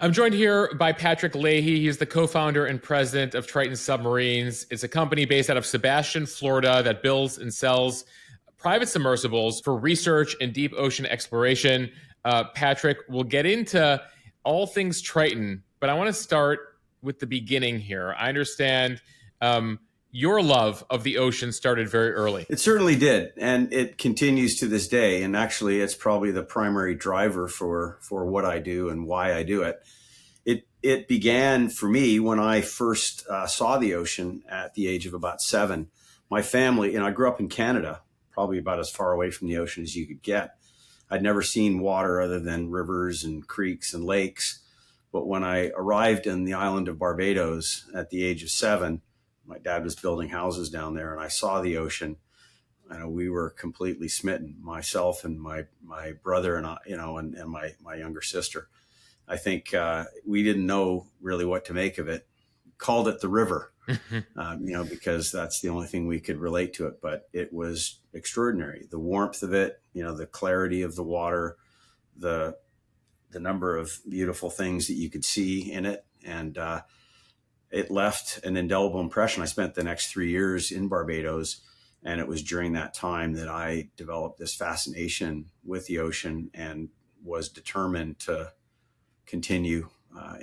I'm joined here by Patrick Lahey. He's the co-founder and president of Triton Submarines. It's a company based out of Sebastian, Florida, that builds and sells private submersibles for research and deep ocean exploration. Patrick, we'll get into all things Triton, but I want to start with the beginning here. I understand your love of the ocean started very early. It certainly did, and it continues to this day. And actually, it's probably the primary driver for what I do and why I do it. It began for me when I first saw the ocean at the age of about 7. My family, and I grew up in Canada, probably about as far away from the ocean as you could get. I'd never seen water other than rivers and creeks and lakes. But when I arrived in the island of Barbados at the age of 7, my dad was building houses down there, and I saw the ocean. We were completely smitten, myself and my brother and I, and my younger sister. I think we didn't know really what to make of it. Called it the river, because that's the only thing we could relate to it. But it was extraordinary. The warmth of it, the clarity of the water, the number of beautiful things that you could see in it, and it left an indelible impression. I spent the next 3 years in Barbados, and it was during that time that I developed this fascination with the ocean and was determined to continue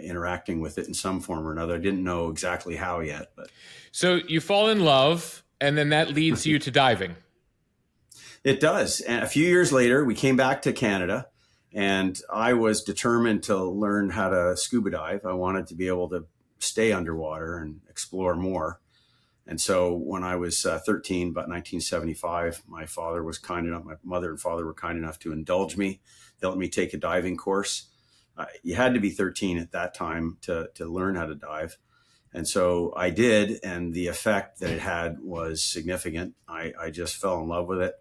interacting with it in some form or another. I didn't know exactly how yet, but so you fall in love, and then that leads you to diving. It does. And a few years later, we came back to Canada, and I was determined to learn how to scuba dive. I wanted to be able to stay underwater and explore more. And so when I was 13, about 1975, my mother and father were kind enough to indulge me. They let me take a diving course. You had to be 13 at that time to learn how to dive. And so I did, and the effect that it had was significant. I just fell in love with it.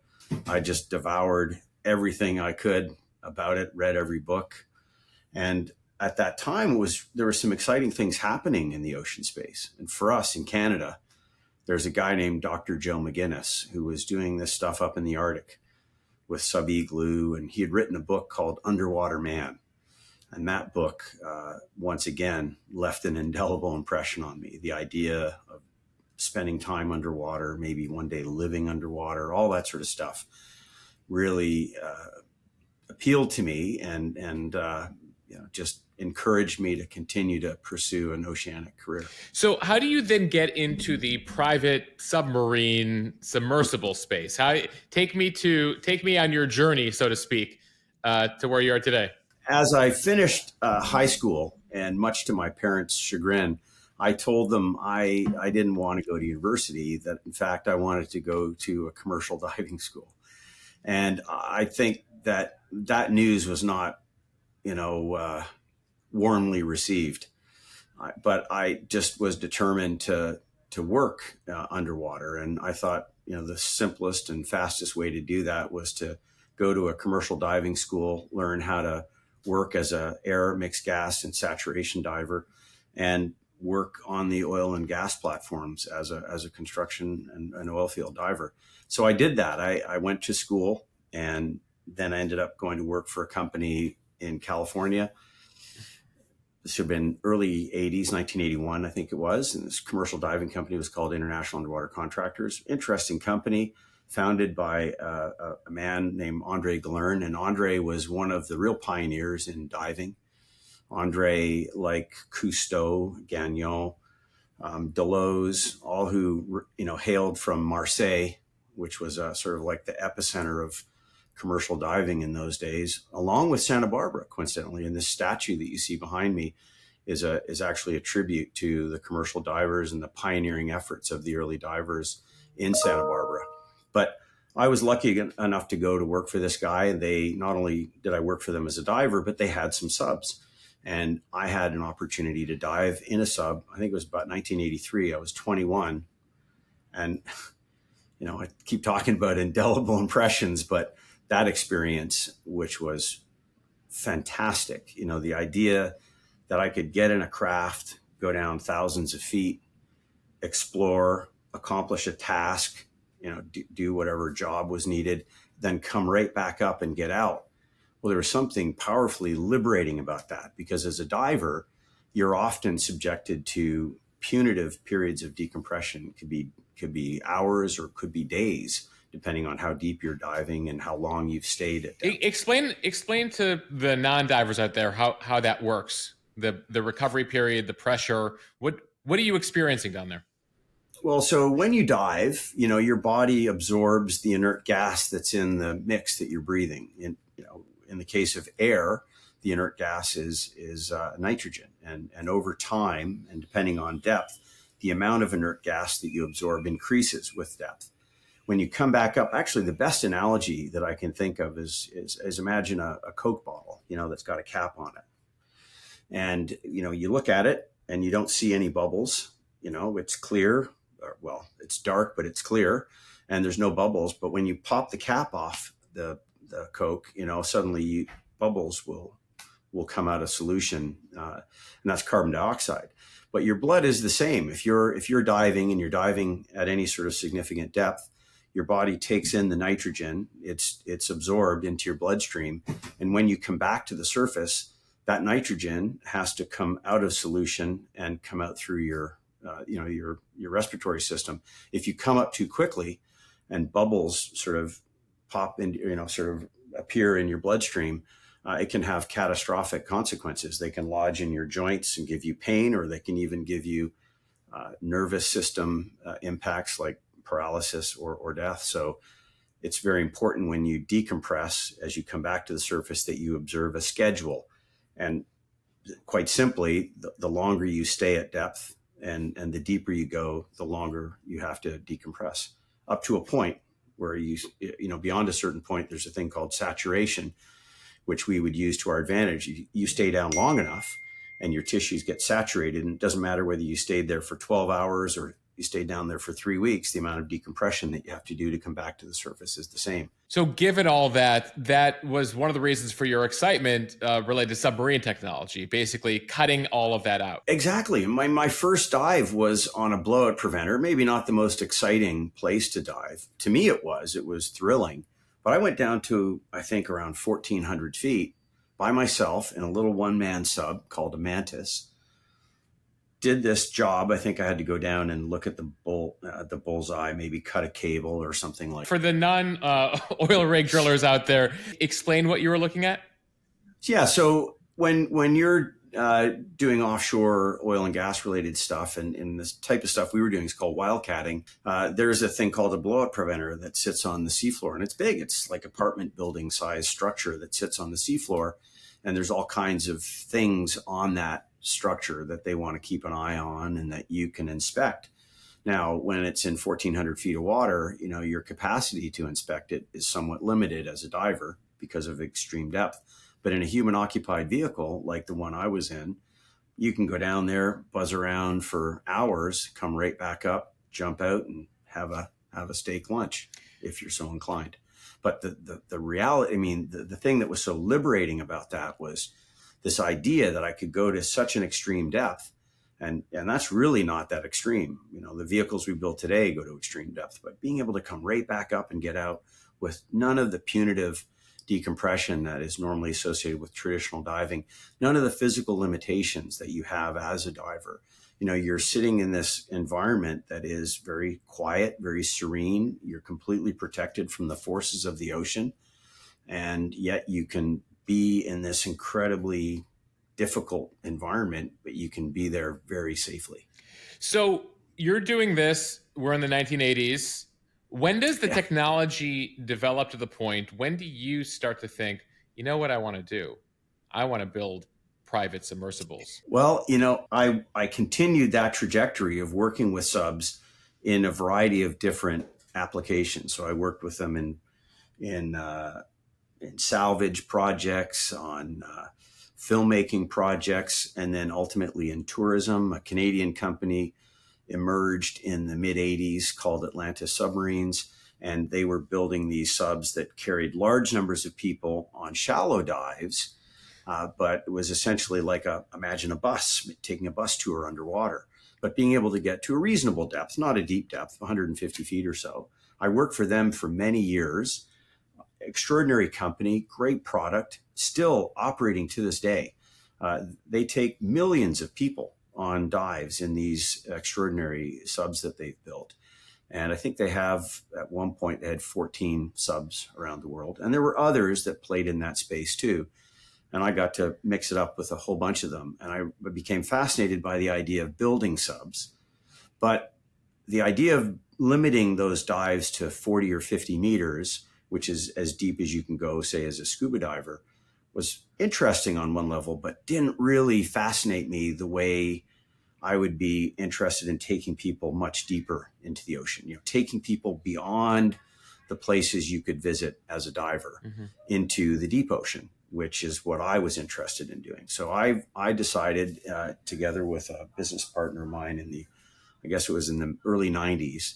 I just devoured everything I could about it, read every book. And at that time, there were some exciting things happening in the ocean space. And for us in Canada, there's a guy named Dr. Joe McGinnis who was doing this stuff up in the Arctic with sub-igloo, and he had written a book called Underwater Man. And that book, once again, left an indelible impression on me. The idea of spending time underwater, maybe one day living underwater, all that sort of stuff really appealed to me and just encouraged me to continue to pursue an oceanic career. So how do you then get into the private submersible space? Take me on your journey, so to speak, to where you are today. As I finished high school, and much to my parents' chagrin, I told them I didn't want to go to university, that in fact I wanted to go to a commercial diving school. And I think that news was not, warmly received. But I just was determined to work underwater. And I thought, the simplest and fastest way to do that was to go to a commercial diving school, learn how to work as a air, mixed gas, and saturation diver, and work on the oil and gas platforms as a construction and an oil field diver. So I did that. I went to school, and then I ended up going to work for a company in California. This had been early 80s, 1981, I think it was. And this commercial diving company was called International Underwater Contractors. Interesting company, founded by a man named Andre Galern. And Andre was one of the real pioneers in diving. Andre, like Cousteau, Gagnon, Deloze, all who hailed from Marseille, which was sort of like the epicenter of commercial diving in those days, along with Santa Barbara, coincidentally. And this statue that you see behind me is actually a tribute to the commercial divers and the pioneering efforts of the early divers in Santa Barbara. But I was lucky enough to go to work for this guy, and they not only did I work for them as a diver, but they had some subs. And I had an opportunity to dive in a sub. I think it was about 1983. I was 21. And, I keep talking about indelible impressions, but that experience, which was fantastic, the idea that I could get in a craft, go down thousands of feet, explore, accomplish a task, do whatever job was needed, then come right back up and get out, Well, there was something powerfully liberating about that, because as a diver, you're often subjected to punitive periods of decompression. Could be hours or could be days, depending on how deep you're diving and how long you've stayed at depth. Explain to the non-divers out there how that works. The recovery period, the pressure. What are you experiencing down there? Well, so when you dive, your body absorbs the inert gas that's in the mix that you're breathing. In the case of air, the inert gas is nitrogen, and over time, and depending on depth, the amount of inert gas that you absorb increases with depth. When you come back up, actually, the best analogy that I can think of is imagine a Coke bottle, that's got a cap on it, and you look at it and you don't see any bubbles. It's clear. Well, it's dark, but it's clear, and there's no bubbles. But when you pop the cap off the Coke, suddenly bubbles will come out of solution, and that's carbon dioxide. But your blood is the same. If you're diving and you're diving at any sort of significant depth, your body takes in the nitrogen. It's absorbed into your bloodstream, and when you come back to the surface, that nitrogen has to come out of solution and come out through your respiratory system. If you come up too quickly and bubbles sort of pop in, sort of appear in your bloodstream, it can have catastrophic consequences. They can lodge in your joints and give you pain, or they can even give you nervous system impacts like paralysis or death. So it's very important when you decompress, as you come back to the surface, that you observe a schedule. And quite simply, the longer you stay at depth, and the deeper you go, the longer you have to decompress, up to a point where beyond a certain point, there's a thing called saturation, which we would use to our advantage. You stay down long enough and your tissues get saturated, and it doesn't matter whether you stayed there for 12 hours or you stayed down there for 3 weeks, the amount of decompression that you have to do to come back to the surface is the same. So given all that was one of the reasons for your excitement related to submarine technology, basically cutting all of that out. Exactly. My first dive was on a blowout preventer, maybe not the most exciting place to dive. To me, it was thrilling. But I went down to, I think, around 1,400 feet by myself in a little one-man sub called a Mantis. Did this job. I think I had to go down and look at the bullseye, maybe cut a cable or something like that. For the non-oil rig drillers out there, explain what you were looking at. Yeah, so when you're doing offshore oil and gas related stuff, and this type of stuff we were doing is called wildcatting, there's a thing called a blowout preventer that sits on the seafloor, and it's big. It's like apartment building size structure that sits on the seafloor, and there's all kinds of things on that structure that they want to keep an eye on and that you can inspect. Now, when it's in 1,400 feet of water, your capacity to inspect it is somewhat limited as a diver because of extreme depth. But in a human occupied vehicle like the one I was in, you can go down there, buzz around for hours, come right back up, jump out, and have a steak lunch if you're so inclined. But the reality, the thing that was so liberating about that was this idea that I could go to such an extreme depth, and that's really not that extreme. The vehicles we build today go to extreme depth, but being able to come right back up and get out with none of the punitive decompression that is normally associated with traditional diving, none of the physical limitations that you have as a diver. You're sitting in this environment that is very quiet, very serene. You're completely protected from the forces of the ocean, and yet you can be in this incredibly difficult environment, but you can be there very safely. So you're doing this, we're in the 1980s. When does the technology develop to the point, when do you start to think, you know what I want to do? I want to build private submersibles. Well, I continued that trajectory of working with subs in a variety of different applications. So I worked with them in salvage projects, on filmmaking projects, and then ultimately in tourism. A Canadian company emerged in the mid-'80s called Triton Submarines, and they were building these subs that carried large numbers of people on shallow dives, but it was essentially like imagine a bus, taking a bus tour underwater, but being able to get to a reasonable depth, not a deep depth, 150 feet or so. I worked for them for many years. extraordinary company, great product, still operating to this day. They take millions of people on dives in these extraordinary subs that they've built. And I think they have, at one point, they had 14 subs around the world. And there were others that played in that space too. And I got to mix it up with a whole bunch of them. And I became fascinated by the idea of building subs. But the idea of limiting those dives to 40 or 50 meters, which is as deep as you can go, say, as a scuba diver, was interesting on one level, but didn't really fascinate me the way I would be interested in taking people much deeper into the ocean, taking people beyond the places you could visit as a diver into the deep ocean, which is what I was interested in doing. So I decided, together with a business partner of mine I guess it was in the early 90s,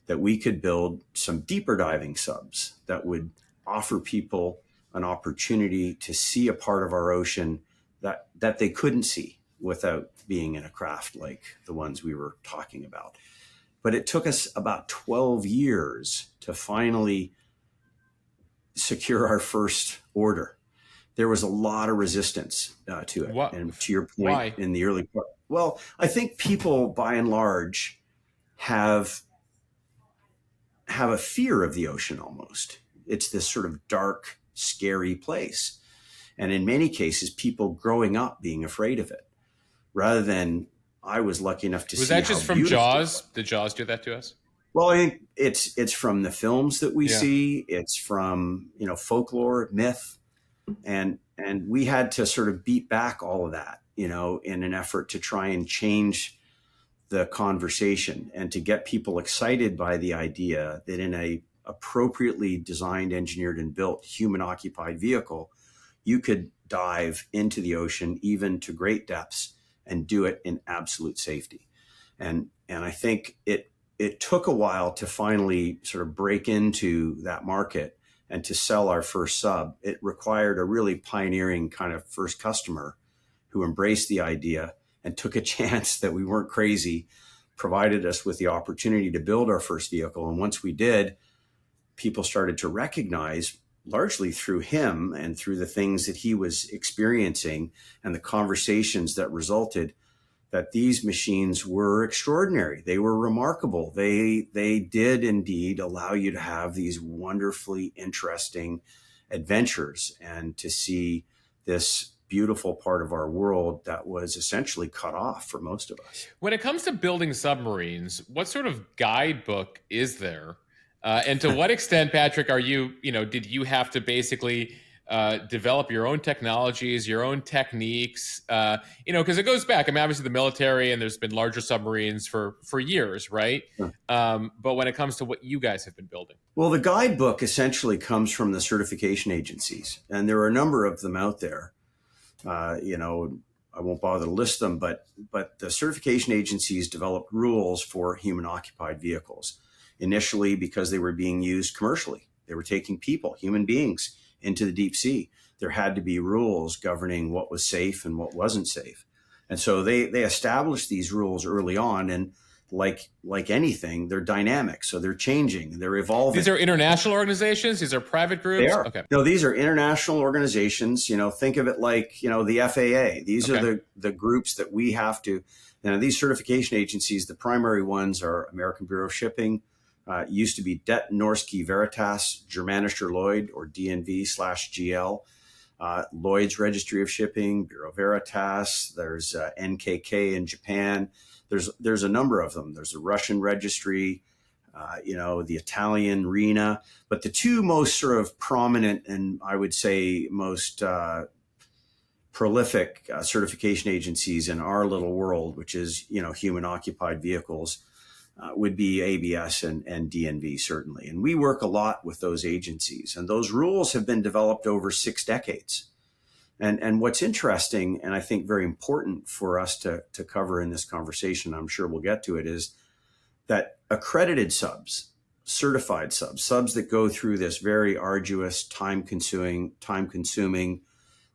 that we could build some deeper diving subs that would offer people an opportunity to see a part of our ocean that they couldn't see without being in a craft like the ones we were talking about. But it took us about 12 years to finally secure our first order. There was a lot of resistance to it. And to your point, why? In the early part, well, I think people by and large have a fear of the ocean almost. It's this sort of dark, scary place. And in many cases, people growing up being afraid of it, rather than I was lucky enough to see. Was that just from Jaws? Did Jaws do that to us? Well, I think it's from the films that we see. It's from, folklore, myth. And we had to sort of beat back all of that, in an effort to try and change the conversation and to get people excited by the idea that in a appropriately designed, engineered, and built human occupied vehicle, you could dive into the ocean, even to great depths, and do it in absolute safety. And I think it took a while to finally sort of break into that market and to sell our first sub. It required a really pioneering kind of first customer who embraced the idea and took a chance that we weren't crazy, provided us with the opportunity to build our first vehicle. And once we did, people started to recognize, largely through him and through the things that he was experiencing and the conversations that resulted, that these machines were extraordinary. They were remarkable. They did indeed allow you to have these wonderfully interesting adventures and to see this beautiful part of our world that was essentially cut off for most of us. When it comes to building submarines, what sort of guidebook is there? And to what extent, Patrick, did you have to basically develop your own technologies, your own techniques? Because it goes back. I mean, obviously the military, and there's been larger submarines for years, right? Sure. But when it comes to what you guys have been building, well, the guidebook essentially comes from the certification agencies, and there are a number of them out there. I won't bother to list them, but the certification agencies developed rules for human occupied vehicles. Initially, because they were being used commercially. They were taking people, human beings, into the deep sea. There had to be rules governing what was safe and what wasn't safe. And so they established these rules early on. And like anything, they're dynamic. So they're changing, they're evolving. These are international organizations? These are private groups? They are. Okay. No, these are international organizations. Think of it like, the FAA. These are the groups that we have to, these certification agencies, the primary ones are American Bureau of Shipping, used to be Det Norske Veritas, Germanischer Lloyd, or DNV/GL, Lloyd's Registry of Shipping, Bureau Veritas. There's NKK in Japan. There's a number of them. There's the Russian registry, the Italian RINA. But the two most sort of prominent and I would say most prolific certification agencies in our little world, which is, human occupied vehicles, would be ABS and DNV, certainly. And we work a lot with those agencies. And those rules have been developed over 6 decades. And what's interesting, and I think very important for us to cover in this conversation, I'm sure we'll get to it, is that accredited subs, certified subs that go through this very arduous, time-consuming,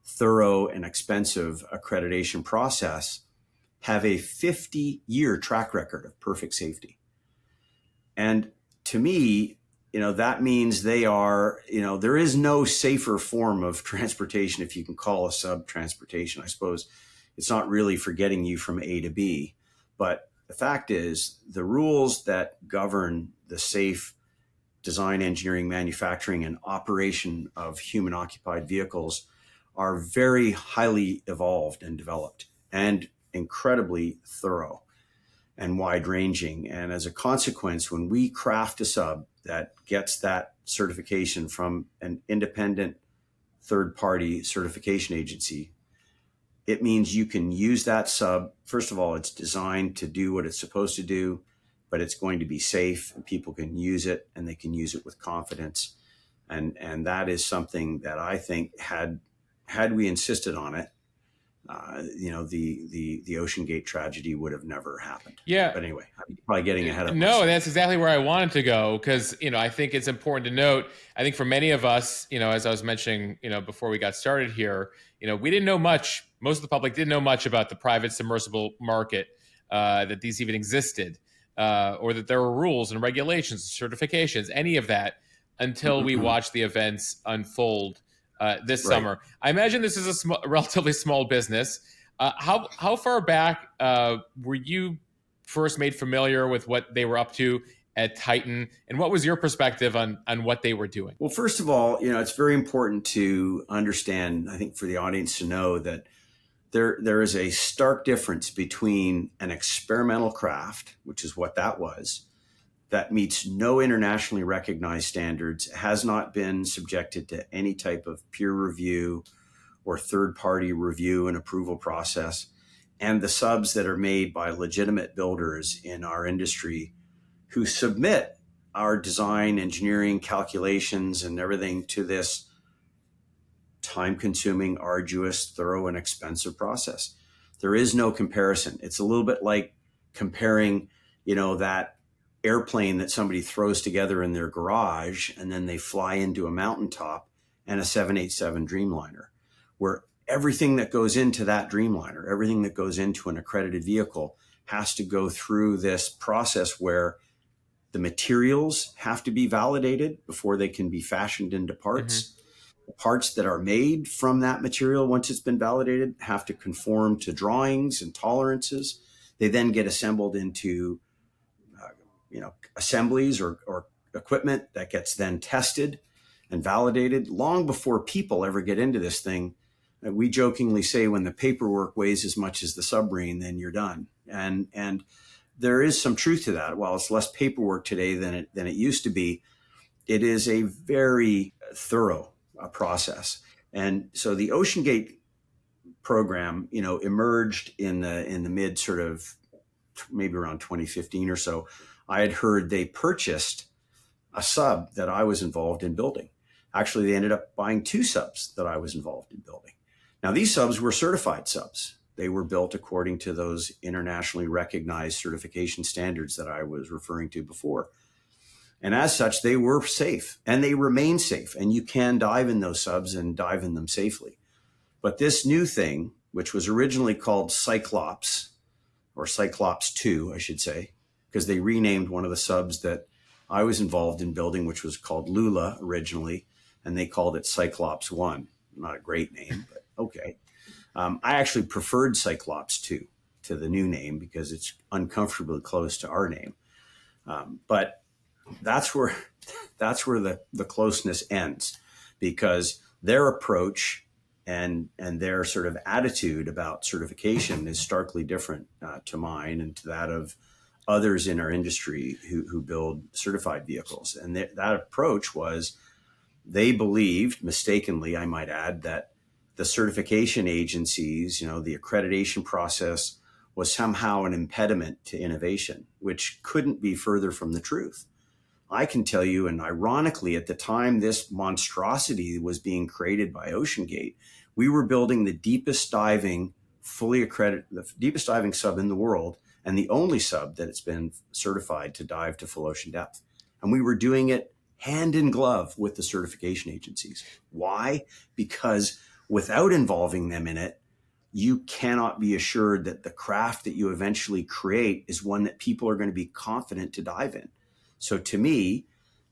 thorough, and expensive accreditation process have a 50-year track record of perfect safety. And to me, that means they are, there is no safer form of transportation, if you can call a sub transportation. I suppose it's not really for getting you from A to B. But the fact is, the rules that govern the safe design, engineering, manufacturing, and operation of human occupied vehicles are very highly evolved and developed and incredibly thorough and wide ranging. And as a consequence, when we craft a sub that gets that certification from an independent third party certification agency, it means you can use that sub. First of all, it's designed to do what it's supposed to do, but it's going to be safe and people can use it and they can use it with confidence. And that is something that I think had we insisted on it, the Ocean Gate tragedy would have never happened. Yeah. But anyway, I'm probably getting ahead of No, myself. that's exactly where I wanted to go because, I think it's important to note, I think for many of us, as I was mentioning, before we got started here, we didn't know much. Most of the public didn't know much about the private submersible market, that these even existed, or that there were rules and regulations, certifications, any of that until we watched the events unfold this summer. I imagine this is a relatively small business. How far back were you first made familiar with what they were up to at Titan, and what was your perspective on what they were doing? Well, first of all, it's very important to understand, I think for the audience to know that there is a stark difference between an experimental craft, which is what that was, that meets no internationally recognized standards, has not been subjected to any type of peer review or third-party review and approval process, and the subs that are made by legitimate builders in our industry who submit our design, engineering, calculations, and everything to this time-consuming, arduous, thorough, and expensive process. There is no comparison. It's a little bit like comparing, that airplane that somebody throws together in their garage and then they fly into a mountaintop, and a 787 Dreamliner, where everything that goes into that Dreamliner, everything that goes into an accredited vehicle has to go through this process where the materials have to be validated before they can be fashioned into parts. The parts that are made from that material, once it's been validated, have to conform to drawings and tolerances. They then get assembled into, assemblies or equipment that gets then tested and validated long before people ever get into this thing. We jokingly say when the paperwork weighs as much as the submarine, then you're done. And there is some truth to that. While it's less paperwork today than it used to be, it is a very thorough process. And so the Ocean Gate program, emerged in the mid sort of maybe around 2015 or so. I had heard they purchased a sub that I was involved in building. Actually, they ended up buying 2 subs that I was involved in building. Now, these subs were certified subs. They were built according to those internationally recognized certification standards that I was referring to before. And as such, they were safe and they remain safe. And you can dive in those subs and dive in them safely. But this new thing, which was originally called Cyclops, or Cyclops 2, I should say, because they renamed one of the subs that I was involved in building, which was called Lula originally, and they called it Cyclops 1. Not a great name, but okay. I actually preferred Cyclops 2 to the new name because it's uncomfortably close to our name. But that's where the closeness ends, because their approach and their sort of attitude about certification is starkly different to mine and to that of others in our industry who build certified vehicles. And that approach was, they believed, mistakenly, I might add, that the certification agencies, the accreditation process was somehow an impediment to innovation, which couldn't be further from the truth. I can tell you, and ironically, at the time this monstrosity was being created by Ocean Gate, we were building the deepest diving, the deepest diving sub in the world, and the only sub that it's been certified to dive to full ocean depth. And we were doing it hand in glove with the certification agencies. Why? Because without involving them in it, you cannot be assured that the craft that you eventually create is one that people are going to be confident to dive in. So to me,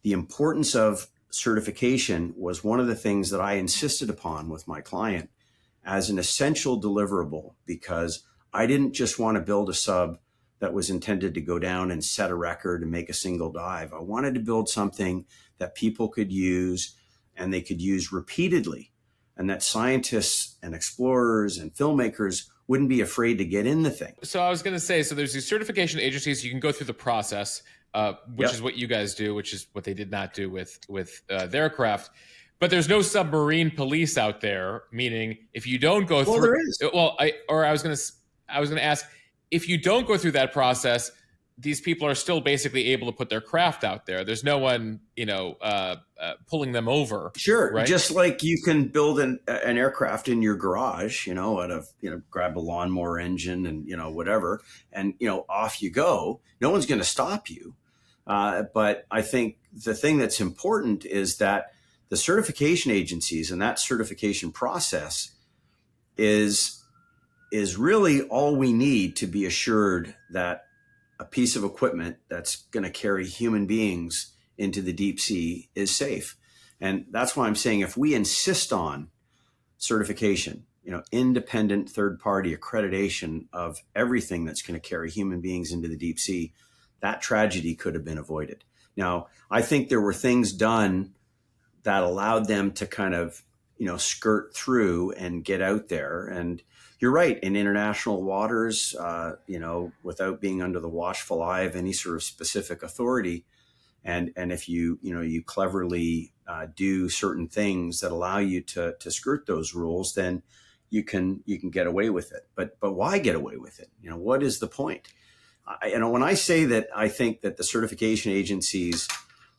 the importance of certification was one of the things that I insisted upon with my client as an essential deliverable, because I didn't just want to build a sub that was intended to go down and set a record and make a single dive. I wanted to build something that people could use and they could use repeatedly, and that scientists and explorers and filmmakers wouldn't be afraid to get in the thing. So I was going to say, so there's these certification agencies. You can go through the process, which is what you guys do, which is what they did not do with their craft. But there's no submarine police out there. Meaning, if you don't go through, there is. I was going to ask, if you don't go through that process, these people are still basically able to put their craft out there. There's no one, pulling them over. Sure. Right? Just like you can build an aircraft in your garage, out of, grab a lawnmower engine and, whatever, and, off you go. No one's going to stop you. But I think the thing that's important is that the certification agencies and that certification process is really all we need to be assured that a piece of equipment that's going to carry human beings into the deep sea is safe. And that's why I'm saying, if we insist on certification, independent third-party accreditation of everything that's going to carry human beings into the deep sea, that tragedy could have been avoided. Now, I think there were things done that allowed them to kind of, skirt through and get out there. And you're right, in international waters, without being under the watchful eye of any sort of specific authority. And if you cleverly do certain things that allow you to skirt those rules, then you can get away with it. But why get away with it? What is the point? When I say that I think that the certification agencies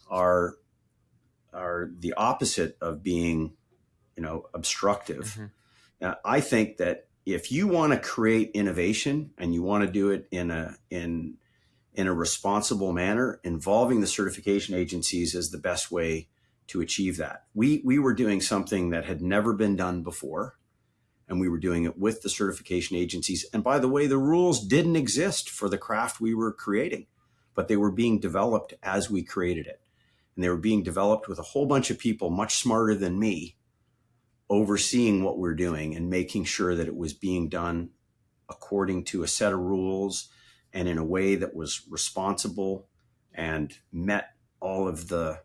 are the opposite of being, obstructive. Mm-hmm. I think that if you want to create innovation and you want to do it in a responsible manner, involving the certification agencies is the best way to achieve that. We were doing something that had never been done before, and we were doing it with the certification agencies. And by the way, the rules didn't exist for the craft we were creating, but they were being developed as we created it. And they were being developed with a whole bunch of people much smarter than me, overseeing what we're doing and making sure that it was being done according to a set of rules and in a way that was responsible and met all of the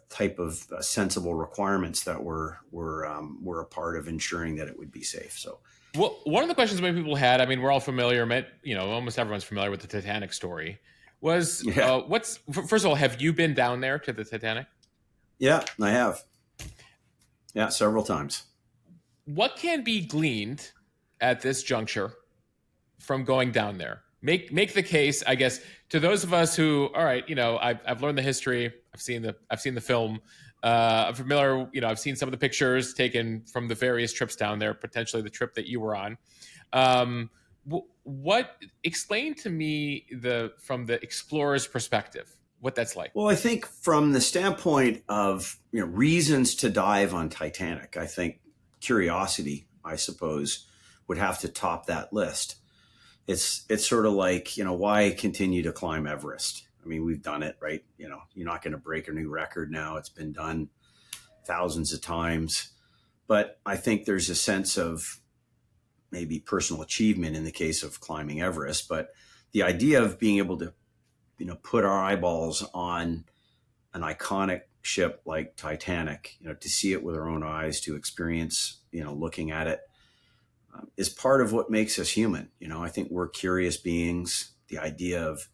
type of sensible requirements that were a part of ensuring that it would be safe. So, well, one of the questions many people had, I mean, we're all familiar, almost everyone's familiar with the Titanic story, was first of all, have you been down there to the Titanic? Yeah, I have. Yeah, several times. What can be gleaned at this juncture from going down there? Make the case, I guess, to those of us who, all right, I've learned the history, I've seen the film, I'm familiar, I've seen some of the pictures taken from the various trips down there, potentially the trip that you were on. Explain to me from the explorer's perspective, what that's like. Well, I think from the standpoint of reasons to dive on Titanic, I think curiosity, I suppose, would have to top that list. It's sort of like, why continue to climb Everest? I mean, we've done it, right? You're not going to break a new record now. It's been done thousands of times. But I think there's a sense of maybe personal achievement in the case of climbing Everest. But the idea of being able to put our eyeballs on an iconic ship like Titanic, to see it with our own eyes, to experience, looking at it, is part of what makes us human. I think we're curious beings. The idea of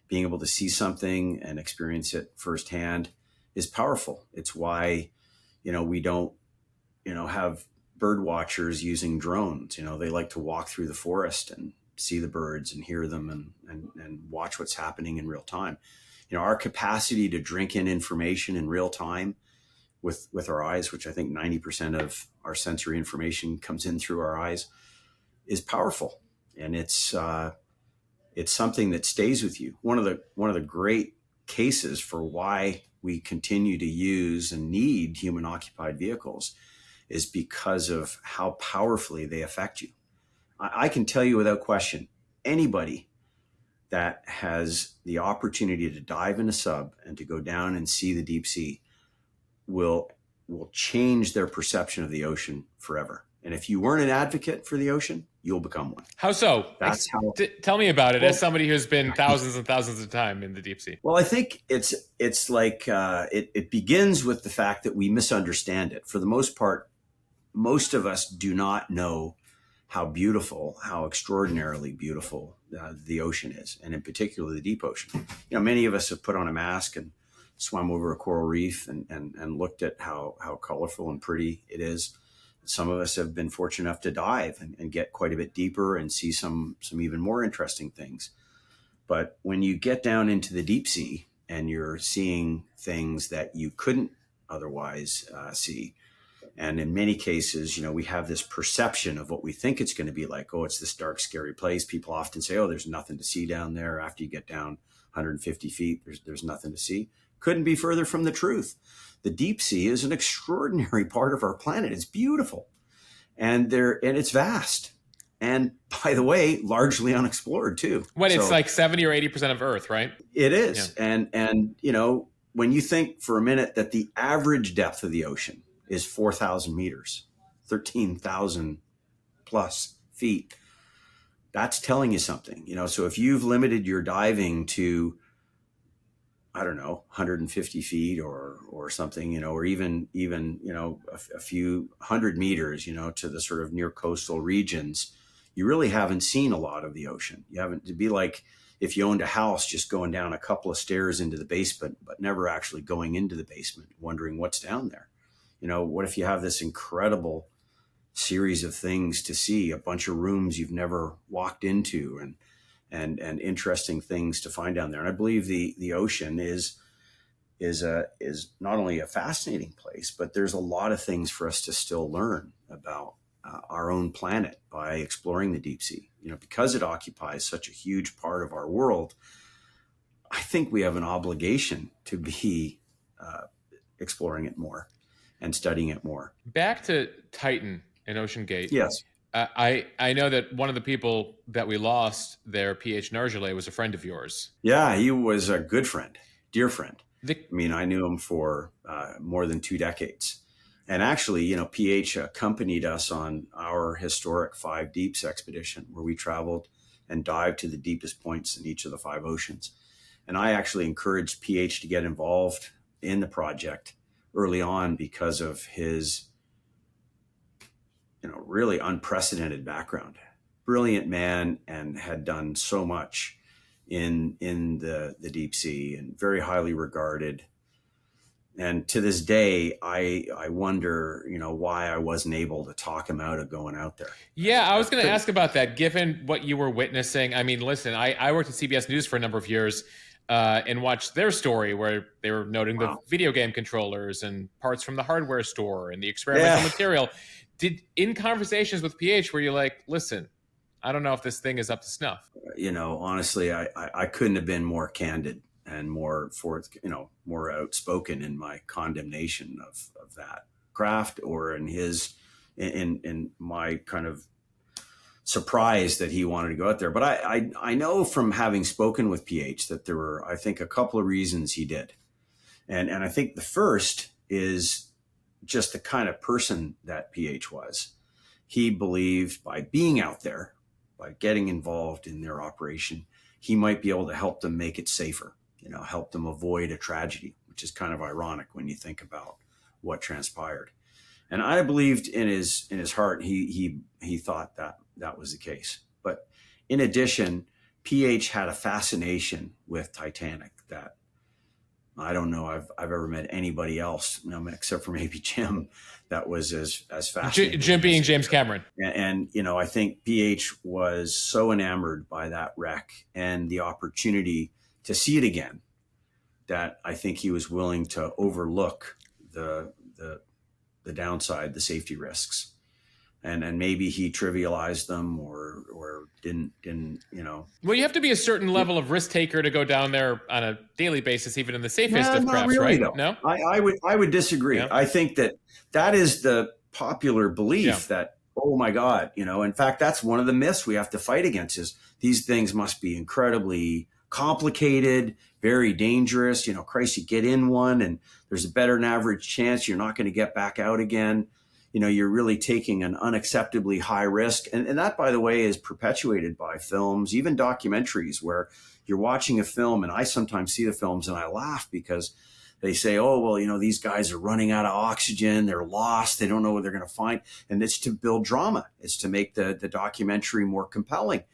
being able to see something and experience it firsthand is powerful. It's why, we don't, have bird watchers using drones. They like to walk through the forest and see the birds and hear them and watch what's happening in real time. Our capacity to drink in information in real time with our eyes, which I think 90% of our sensory information comes in through our eyes, is powerful. And it's something that stays with you. One of the great cases for why we continue to use and need human occupied vehicles is because of how powerfully they affect you. I can tell you without question, anybody that has the opportunity to dive in a sub and to go down and see the deep sea will change their perception of the ocean forever. And if you weren't an advocate for the ocean, you'll become one. How so? That's how. Tell me about it, Well, as somebody who's been thousands and thousands of time in the deep sea. Well, I think it's like it begins with the fact that we misunderstand it. For the most part, most of us do not know how beautiful, how extraordinarily beautiful the ocean is, and in particular the deep ocean. Many of us have put on a mask and swam over a coral reef and looked at how colorful and pretty it is. Some of us have been fortunate enough to dive and get quite a bit deeper and see some even more interesting things. But when you get down into the deep sea and you're seeing things that you couldn't otherwise see, and in many cases, we have this perception of what we think it's going to be like. Oh, it's this dark, scary place. People often say, oh, there's nothing to see down there. After you get down 150 feet, there's nothing to see. Couldn't be further from the truth. The deep sea is an extraordinary part of our planet. It's beautiful, and it's vast. And by the way, largely unexplored too. It's like 70 or 80% of Earth, right? It is. Yeah. And when you think for a minute that the average depth of the ocean is 4,000 meters, 13,000 plus feet, that's telling you something. So if you've limited your diving to, I don't know, 150 feet or something, or even a few hundred meters, to the sort of near coastal regions, you really haven't seen a lot of the ocean. You haven't. It'd be like if you owned a house, just going down a couple of stairs into the basement, but never actually going into the basement, wondering what's down there. What if you have this incredible series of things to see, a bunch of rooms you've never walked into, and interesting things to find down there. And I believe the ocean is not only a fascinating place, but there's a lot of things for us to still learn about our own planet by exploring the deep sea. Because it occupies such a huge part of our world, I think we have an obligation to be exploring it more and studying it more. Back to Titan and Ocean Gate. Yes. I know that one of the people that we lost there, P.H. Nargile, was a friend of yours. Yeah, he was a good friend, dear friend. I knew him for more than 2 decades. And actually, PH accompanied us on our historic 5 Deeps expedition, where we traveled and dived to the deepest points in each of the 5 oceans. And I actually encouraged PH to get involved in the project early on because of his really unprecedented background. Brilliant man, and had done so much in the deep sea, and very highly regarded. And to this day, I wonder, why I wasn't able to talk him out of going out there. Yeah, I was going to ask about that, given what you were witnessing. I mean, listen, I worked at CBS News for a number of years and watched their story where they were noting the video game controllers and parts from the hardware store and the experimental material. In conversations with PH, were you like, listen, I don't know if this thing is up to snuff? Honestly, I couldn't have been more candid and more more outspoken in my condemnation of that craft, or in my kind of surprise that he wanted to go out there. But I know from having spoken with PH that there were, I think, a couple of reasons he did. And I think the first is just the kind of person that PH was. He believed by being out there, by getting involved in their operation, he might be able to help them make it safer, help them avoid a tragedy, which is kind of ironic when you think about what transpired. And I believed in his heart, he thought that was the case. But in addition, PH had a fascination with Titanic that I don't know I've ever met anybody else, except for maybe Jim, that was as fascinating. Jim being James Cameron. And I think PH was so enamored by that wreck and the opportunity to see it again, that I think he was willing to overlook the downside, the safety risks. And maybe he trivialized them or didn't. Well, you have to be a certain level of risk taker to go down there on a daily basis, even in the safest of crafts, really, right? Though. No, I would disagree. Yeah. I think that is the popular belief that Oh my God. In fact, that's one of the myths we have to fight against is these things must be incredibly complicated, very dangerous. Christ, you get in one and there's a better than average chance you're not going to get back out again. You're really taking an unacceptably high risk. And that, by the way, is perpetuated by films, even documentaries where you're watching a film. And I sometimes see the films and I laugh because they say, oh, well, these guys are running out of oxygen. They're lost. They don't know what they're going to find. And it's to build drama. It's to make the documentary more compelling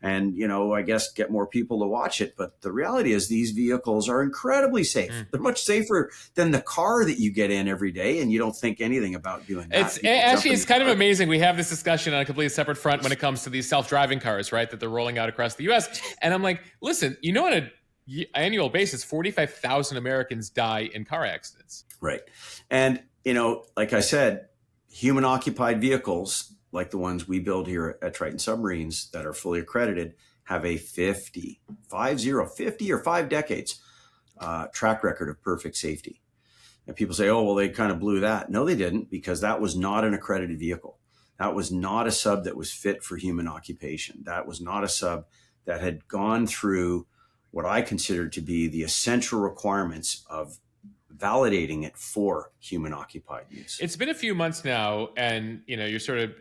and, I guess get more people to watch it. But the reality is these vehicles are incredibly safe. They're much safer than the car that you get in every day. And you don't think anything about doing that. It's kind of amazing. We have this discussion on a completely separate front when it comes to these self-driving cars, right? That they're rolling out across the US. And I'm like, listen, on an annual basis, 45,000 Americans die in car accidents. Right. And, like I said, human occupied vehicles like the ones we build here at Triton Submarines that are fully accredited have a 50 or 5 decades track record of perfect safety. And people say, oh, well, they kind of blew that. No, they didn't, because that was not an accredited vehicle. That was not a sub that was fit for human occupation. That was not a sub that had gone through what I consider to be the essential requirements of validating it for human occupied use. It's been a few months now, and you sort of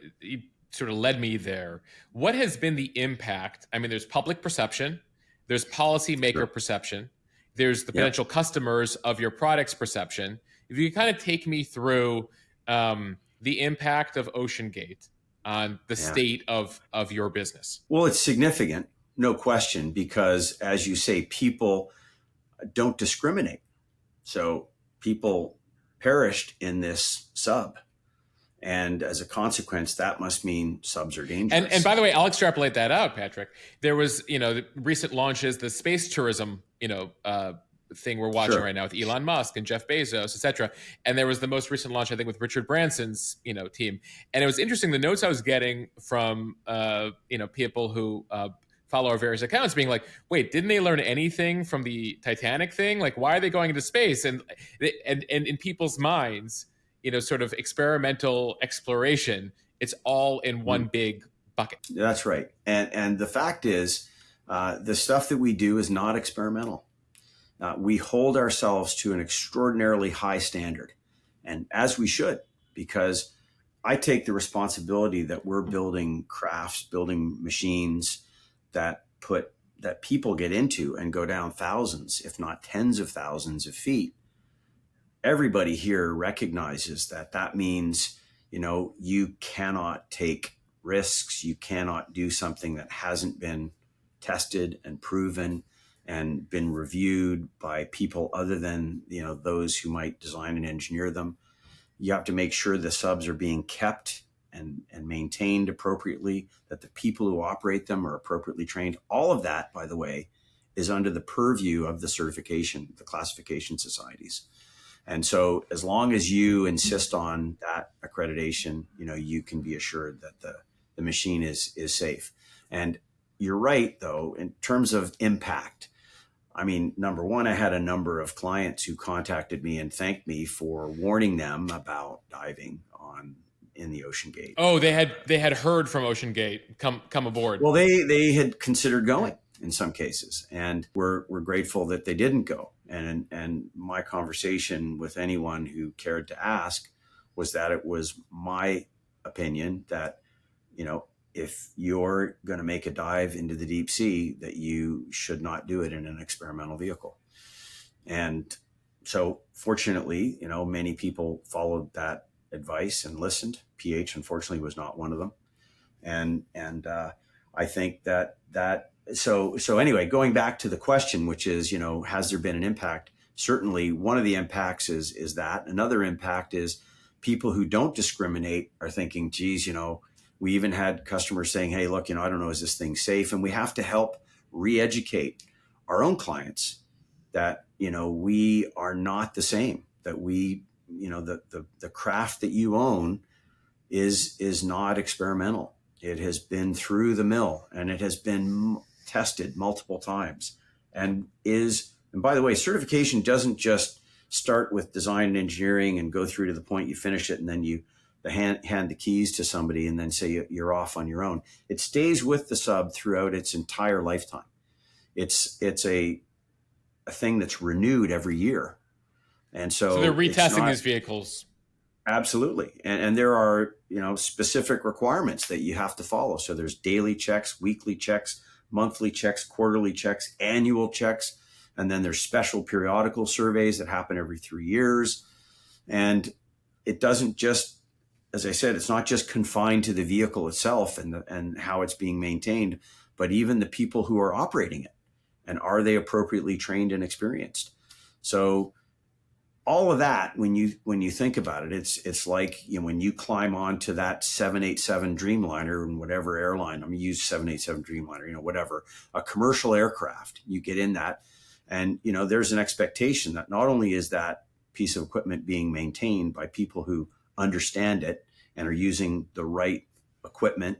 led me there. What has been the impact? I mean, there's public perception, there's policymaker perception, there's the potential customers of your product's perception. If you kind of take me through the impact of OceanGate on the state of your business. Well, it's significant, no question, because as you say, people don't discriminate. So people perished in this sub. And as a consequence, that must mean subs are dangerous. And by the way, I'll extrapolate that out, Patrick. There was, the recent launches, the space tourism, thing we're watching right now with Elon Musk and Jeff Bezos, et cetera. And there was the most recent launch, I think, with Richard Branson's, team. And it was interesting, the notes I was getting from, people who follow our various accounts being like, wait, didn't they learn anything from the Titanic thing? Like, why are they going into space? And in people's minds, sort of experimental exploration, it's all in one big bucket. That's right. And the fact is, the stuff that we do is not experimental. We hold ourselves to an extraordinarily high standard, and as we should, because I take the responsibility that we're building crafts, building machines that people get into and go down thousands, if not tens of thousands of feet. Everybody here recognizes that means, you cannot take risks. You cannot do something that hasn't been tested and proven and been reviewed by people other than, those who might design and engineer them. You have to make sure the subs are being kept and maintained appropriately, that the people who operate them are appropriately trained. All of that, by the way, is under the purview of the certification, the classification societies. And so as long as you insist on that accreditation, you can be assured that the machine is safe. And you're right, though, in terms of impact. I mean, number one, I had a number of clients who contacted me and thanked me for warning them about diving in the OceanGate. Oh, they had heard from OceanGate come aboard. Well, they had considered going in some cases, and we're grateful that they didn't go. And my conversation with anyone who cared to ask was that it was my opinion that, if you're going to make a dive into the deep sea, that you should not do it in an experimental vehicle. And so fortunately, many people followed that advice and listened. PH, unfortunately, was not one of them. And I think so anyway, going back to the question, which is, has there been an impact? Certainly one of the impacts is that. Another impact is people who don't discriminate are thinking, geez, we even had customers saying, hey, look, I don't know, is this thing safe? And we have to help re-educate our own clients that, we are not the same, that we, the craft that you own is not experimental. It has been through the mill and it has been tested multiple times and by the way, certification doesn't just start with design and engineering and go through to the point you finish it and then you hand the keys to somebody and then say you're off on your own. It stays with the sub throughout its entire lifetime. It's a thing that's renewed every year. And So they're so it's retesting not. these vehicles. Absolutely. And there are, specific requirements that you have to follow. So there's daily checks, weekly checks, monthly checks, quarterly checks, annual checks. And then there's special periodical surveys that happen every 3 years. And it doesn't just, as I said, it's not just confined to the vehicle itself and how it's being maintained, but even the people who are operating it. And are they appropriately trained and experienced? So all of that, when you think about it, it's like, when you climb onto that 787 Dreamliner and whatever airline, I'm going to use 787 Dreamliner, whatever, a commercial aircraft, you get in that, and there's an expectation that not only is that piece of equipment being maintained by people who understand it and are using the right equipment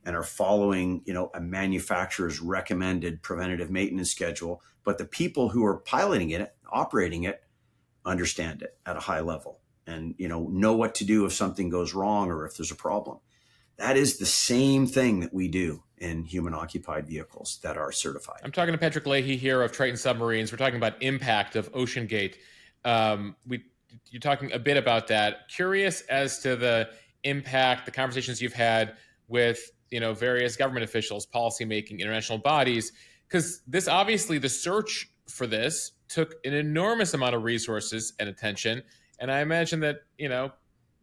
and are following, a manufacturer's recommended preventative maintenance schedule, but the people who are piloting it, operating it, understand it at a high level and know what to do if something goes wrong or if there's a problem. That is the same thing that we do in human occupied vehicles that are certified. I'm talking to Patrick Lahey here of Triton Submarines. We're talking about impact of OceanGate. You're talking a bit about that. Curious as to the impact, the conversations you've had with various government officials, policymaking, international bodies, because this obviously the search for this took an enormous amount of resources and attention. And I imagine that,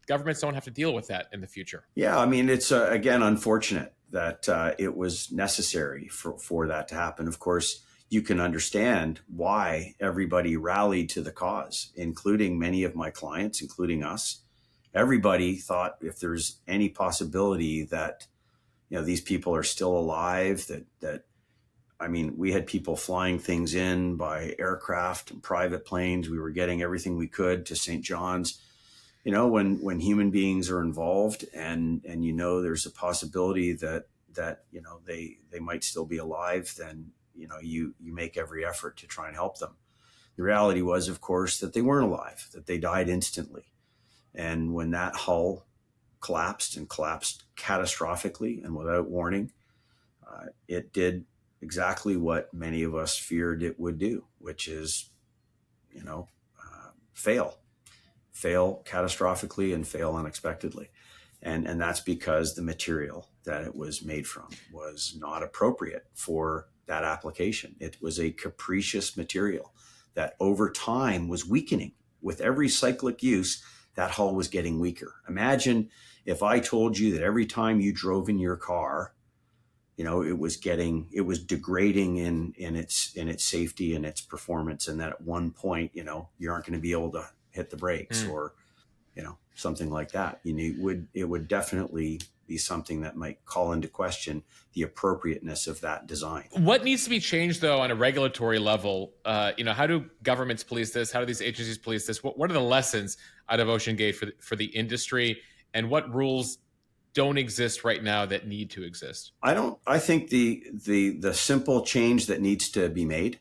governments don't have to deal with that in the future. Yeah, I mean, it's, again, unfortunate that it was necessary for that to happen. Of course, you can understand why everybody rallied to the cause, including many of my clients, including us. Everybody thought if there's any possibility that, these people are still alive, that I mean, we had people flying things in by aircraft and private planes. We were getting everything we could to St. John's. When human beings are involved and there's a possibility that they might still be alive, then you make every effort to try and help them. The reality was, of course, that they weren't alive, that they died instantly. And when that hull collapsed catastrophically and without warning, it did exactly what many of us feared it would do, which is, fail catastrophically and fail unexpectedly. And that's because the material that it was made from was not appropriate for that application. It was a capricious material that over time was weakening. With every cyclic use, that hull was getting weaker. Imagine if I told you that every time you drove in your car, it was degrading in its safety and its performance, and that at one point, you aren't going to be able to hit the brakes or, something like that. It would definitely be something that might call into question the appropriateness of that design. What needs to be changed, though, on a regulatory level? How do governments police this? How do these agencies police this? What are the lessons out of OceanGate for the industry, and what rules don't exist right now that need to exist? I think the simple change that needs to be made,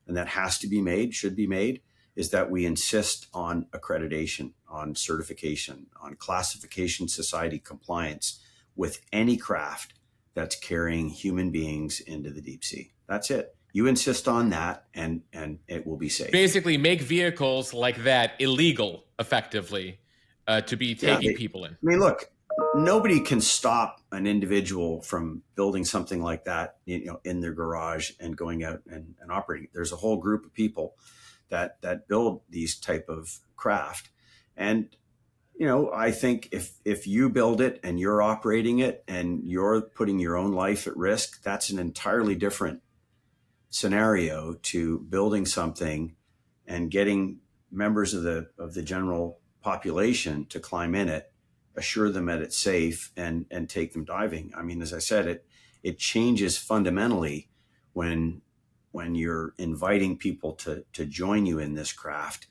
and that has to be made, should be made, is that we insist on accreditation, on certification, on classification society compliance with any craft that's carrying human beings into the deep sea. That's it. You insist on that, and it will be safe. Basically, make vehicles like that illegal, effectively, to be taking people in. I mean, look, nobody can stop an individual from building something like that, in their garage and going out and operating. There's a whole group of people that build these type of craft. And, I think if you build it and you're operating it and you're putting your own life at risk, that's an entirely different scenario to building something and getting members of the general population to climb in it, assure them that it's safe, and take them diving. I mean, as I said, it changes fundamentally when you're inviting people to join you in this craft.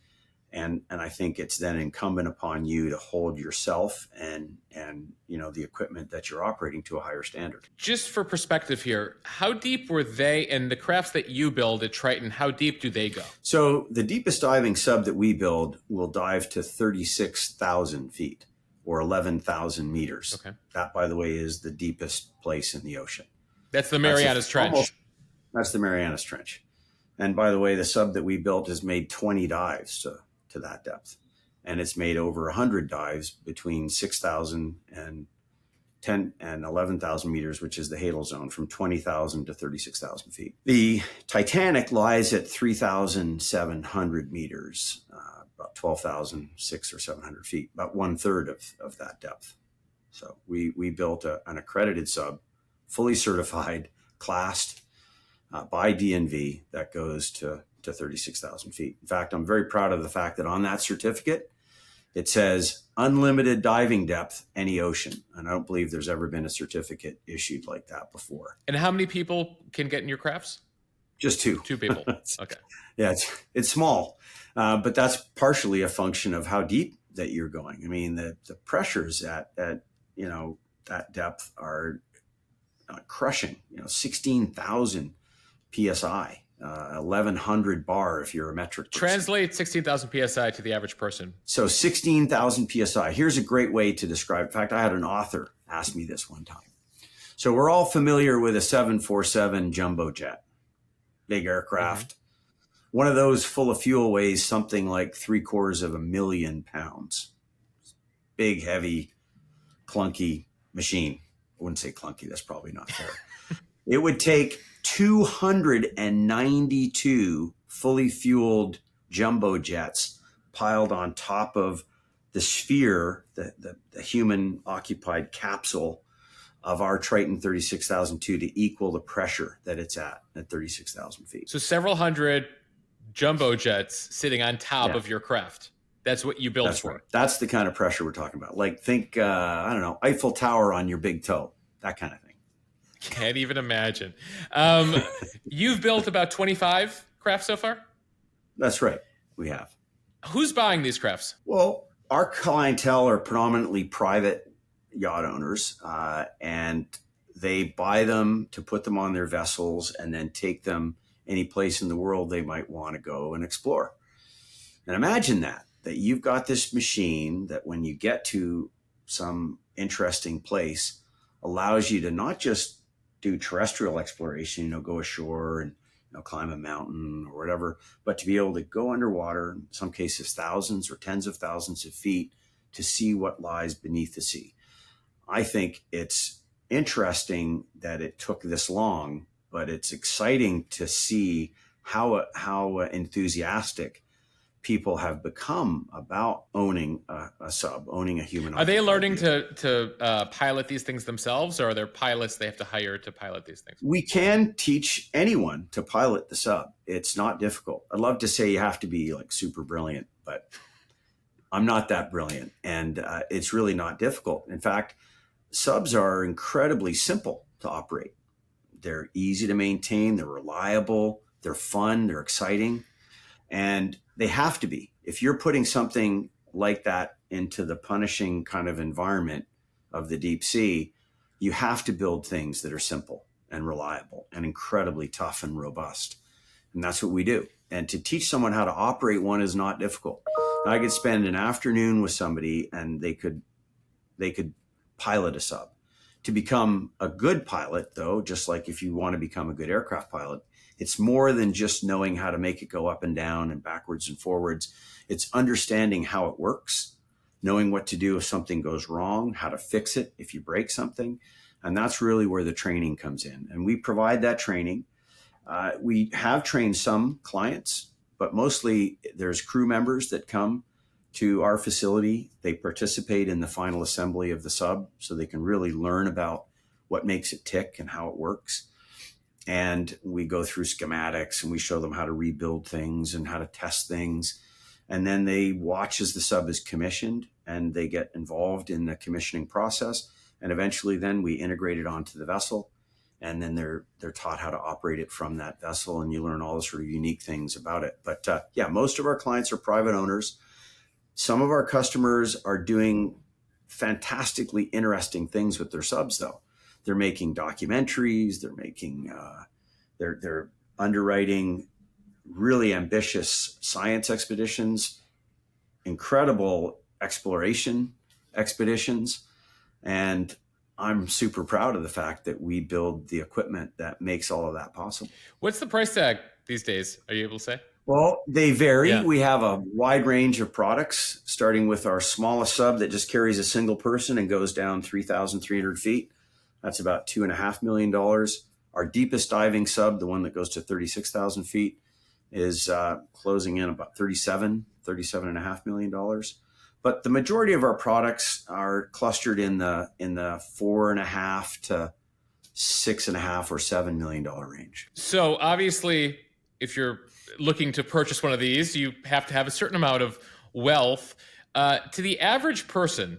And I think it's then incumbent upon you to hold yourself and the equipment that you're operating to a higher standard. Just for perspective here, how deep were they, and the crafts that you build at Triton, how deep do they go? So the deepest diving sub that we build will dive to 36,000 feet. or 11,000 meters. Okay. That, by the way, is the deepest place in the ocean. That's the Marianas Trench. That's the Marianas Trench. And by the way, the sub that we built has made 20 dives to that depth. And it's made over 100 dives between 6,000 and 10 and 11,000 meters, which is the Hadal zone, from 20,000 to 36,000 feet. The Titanic lies at 3,700 meters, about 12,600 or 700 feet, about 1/3 of that depth. So we built an accredited sub, fully certified, classed by DNV, that goes to 36,000 feet. In fact, I'm very proud of the fact that on that certificate, it says unlimited diving depth, any ocean. And I don't believe there's ever been a certificate issued like that before. And how many people can get in your crafts? Just two. 2 people. Okay. Yeah, it's small, but that's partially a function of how deep that you're going. I mean, the pressures at that depth are crushing. 16,000 psi. 1,100 bar if you're a metric person. Translate 16,000 psi to the average person. So 16,000 psi. Here's a great way to describe. In fact, I had an author ask me this one time. So we're all familiar with a 747 jumbo jet, big aircraft. Mm-hmm. One of those full of fuel weighs something like 750,000 pounds. Big, heavy, clunky machine. I wouldn't say clunky. That's probably not fair. It would take 292 fully fueled jumbo jets piled on top of the sphere, the human occupied capsule of our Triton 36,002 to equal the pressure that it's at 36,000 feet. So several hundred jumbo jets sitting on top of your craft. That's what you built for. Right. That's the kind of pressure we're talking about. Like think, I don't know, Eiffel Tower on your big toe, that kind of thing. Can't even imagine. You've built about 25 crafts so far? That's right. We have. Who's buying these crafts? Well, our clientele are predominantly private yacht owners, and they buy them to put them on their vessels and then take them any place in the world they might want to go and explore. And imagine that you've got this machine that when you get to some interesting place allows you to not just do terrestrial exploration, go ashore and climb a mountain or whatever, but to be able to go underwater, in some cases thousands or tens of thousands of feet, to see what lies beneath the sea. I think it's interesting that it took this long, but it's exciting to see how enthusiastic people have become about owning a sub, owning a human. Are they learning to pilot these things themselves, or are there pilots they have to hire to pilot these things? We can teach anyone to pilot the sub. It's not difficult. I'd love to say you have to be like super brilliant, but I'm not that brilliant. And it's really not difficult. In fact, subs are incredibly simple to operate. They're easy to maintain. They're reliable. They're fun. They're exciting. And they have to be. If you're putting something like that into the punishing kind of environment of the deep sea, you have to build things that are simple and reliable and incredibly tough and robust. And that's what we do. And to teach someone how to operate one is not difficult. I could spend an afternoon with somebody and they could pilot a sub. To become a good pilot, though, just like if you want to become a good aircraft pilot, it's more than just knowing how to make it go up and down and backwards and forwards. It's understanding how it works, knowing what to do if something goes wrong, how to fix it if you break something. And that's really where the training comes in. And we provide that training. We have trained some clients, but mostly there's crew members that come to our facility. They participate in the final assembly of the sub so they can really learn about what makes it tick and how it works. And we go through schematics and we show them how to rebuild things and how to test things. And then they watch as the sub is commissioned and they get involved in the commissioning process. And eventually then we integrate it onto the vessel. And then they're taught how to operate it from that vessel. And you learn all the sort of unique things about it. But most of our clients are private owners. Some of our customers are doing fantastically interesting things with their subs, though. They're making documentaries. They're making, they're underwriting really ambitious science expeditions, incredible exploration expeditions. And I'm super proud of the fact that we build the equipment that makes all of that possible. What's the price tag these days? Are you able to say? Well, they vary. Yeah. We have a wide range of products, starting with our smallest sub that just carries a single person and goes down 3,300 feet. That's about $2.5 million. Our deepest diving sub, the one that goes to 36,000 feet, is closing in about $37.5 million. But the majority of our products are clustered in the $4.5 to $6.5 or $7 million range. So obviously, if you're looking to purchase one of these, you have to have a certain amount of wealth. To the average person,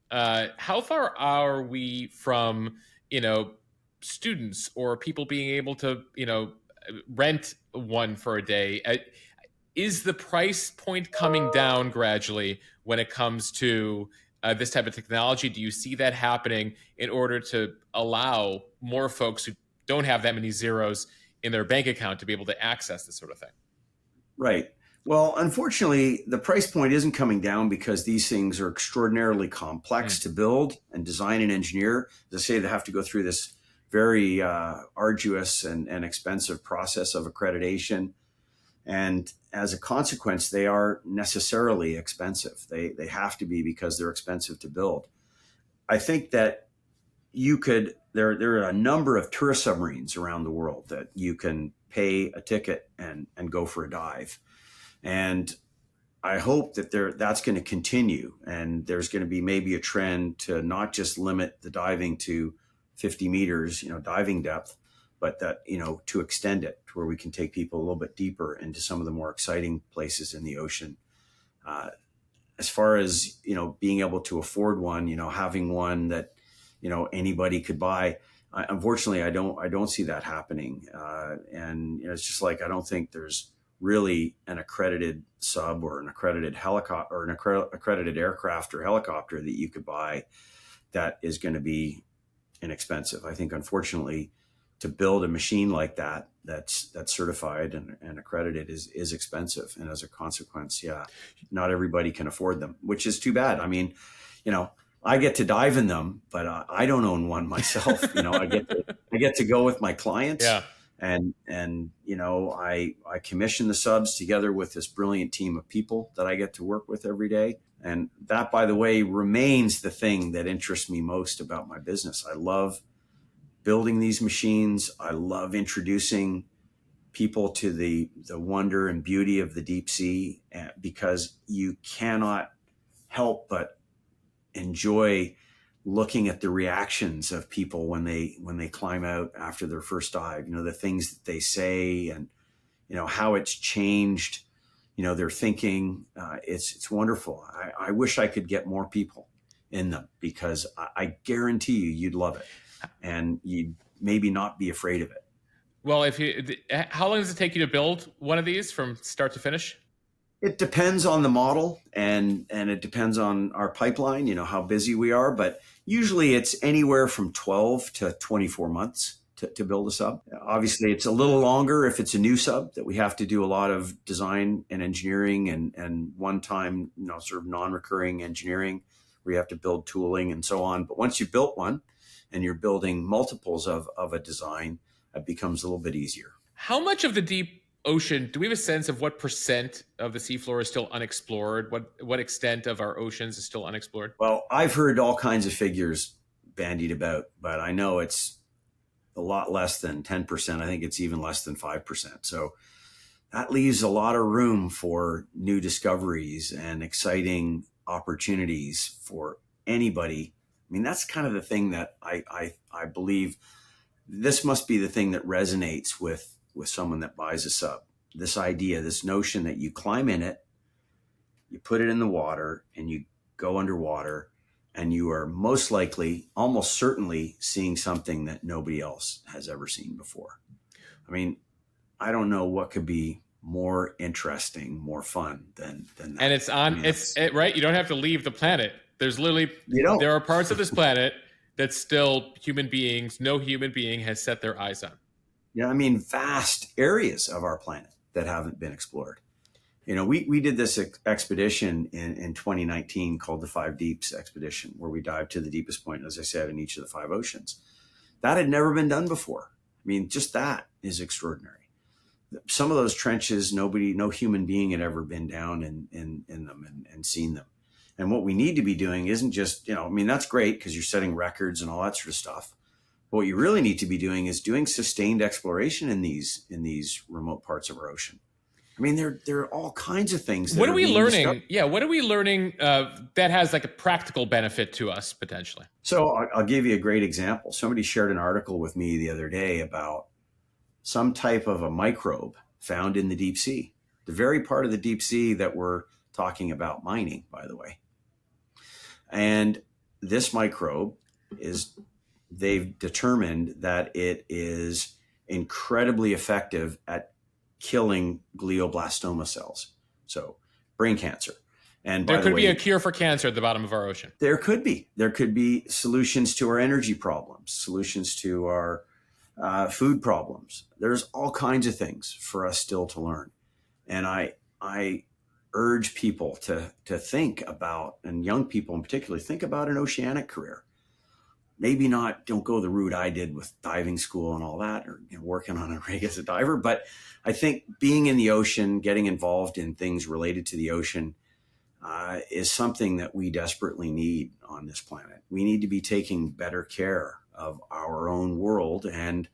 how far are we from, students or people being able to, rent one for a day? Is the price point coming down gradually when it comes to this type of technology? Do you see that happening in order to allow more folks who don't have that many zeros in their bank account to be able to access this sort of thing? Right. Well, unfortunately, the price point isn't coming down because these things are extraordinarily complex to build and design and engineer. As I say, they have to go through this very arduous and expensive process of accreditation. And as a consequence, they are necessarily expensive. They have to be because they're expensive to build. I think that there are a number of tourist submarines around the world that you can pay a ticket and go for a dive. And I hope that that's going to continue. And there's going to be maybe a trend to not just limit the diving to 50 meters, diving depth, but that, to extend it to where we can take people a little bit deeper into some of the more exciting places in the ocean. As far as, being able to afford one, having one that, anybody could buy. Unfortunately, I don't see that happening. And it's just like, I don't think there's really an accredited sub or an accredited helicopter or an accredited aircraft or helicopter that you could buy that is going to be inexpensive. I think, unfortunately, to build a machine like that's certified and accredited is expensive. And as a consequence, not everybody can afford them, which is too bad. I mean, I get to dive in them, but I don't own one myself. I get to go with my clients. Yeah. And I commission the subs together with this brilliant team of people that I get to work with every day. And that, by the way, remains the thing that interests me most about my business. I love building these machines. I love introducing people to the wonder and beauty of the deep sea, because you cannot help but enjoy looking at the reactions of people when they climb out after their first dive, the things that they say and, how it's changed, their thinking. It's wonderful. I wish I could get more people in them because I guarantee you'd love it and you'd maybe not be afraid of it. Well, how long does it take you to build one of these from start to finish? It depends on the model and it depends on our pipeline, how busy we are, but usually it's anywhere from 12 to 24 months to build a sub. Obviously, it's a little longer if it's a new sub that we have to do a lot of design and engineering and one-time, sort of non-recurring engineering where you have to build tooling and so on. But once you've built one and you're building multiples of a design, it becomes a little bit easier. How much of the deep ocean, do we have a sense of what percent of the seafloor is still unexplored? What extent of our oceans is still unexplored? Well, I've heard all kinds of figures bandied about, but I know it's a lot less than 10%. I think it's even less than 5%. So that leaves a lot of room for new discoveries and exciting opportunities for anybody. I mean, that's kind of the thing that I believe this must be the thing that resonates with someone that buys a sub. This idea, this notion that you climb in it, you put it in the water and you go underwater and you are most likely, almost certainly seeing something that nobody else has ever seen before. I mean, I don't know what could be more interesting, more fun than that. And it's on, right? You don't have to leave the planet. There's literally, there are parts of this planet that still no human being has set their eyes on. Yeah, I mean, vast areas of our planet that haven't been explored. we did this expedition in 2019 called the Five Deeps expedition, where we dived to the deepest point, as I said, in each of the five oceans. That had never been done before. I mean, just that is extraordinary. Some of those trenches, no human being had ever been down in them and seen them. And what we need to be doing isn't just, that's great because you're setting records and all that sort of stuff. But what you really need to be doing is doing sustained exploration in these remote parts of our ocean. I mean, there are all kinds of things. What are we learning? Yeah, what are we learning that has like a practical benefit to us potentially? So I'll give you a great example. Somebody shared an article with me the other day about some type of a microbe found in the deep sea, the very part of the deep sea that we're talking about mining, by the way. And this microbe they've determined that it is incredibly effective at killing glioblastoma cells, so brain cancer. And there could be a cure for cancer at the bottom of our ocean. There could be solutions to our energy problems, solutions to our food problems. There's all kinds of things for us still to learn. And I urge people to think about, and young people in particular, think about an oceanic career. Maybe don't go the route I did with diving school and all that, or working on a rig as a diver. But I think being in the ocean, getting involved in things related to the ocean is something that we desperately need on this planet. We need to be taking better care of our own world, and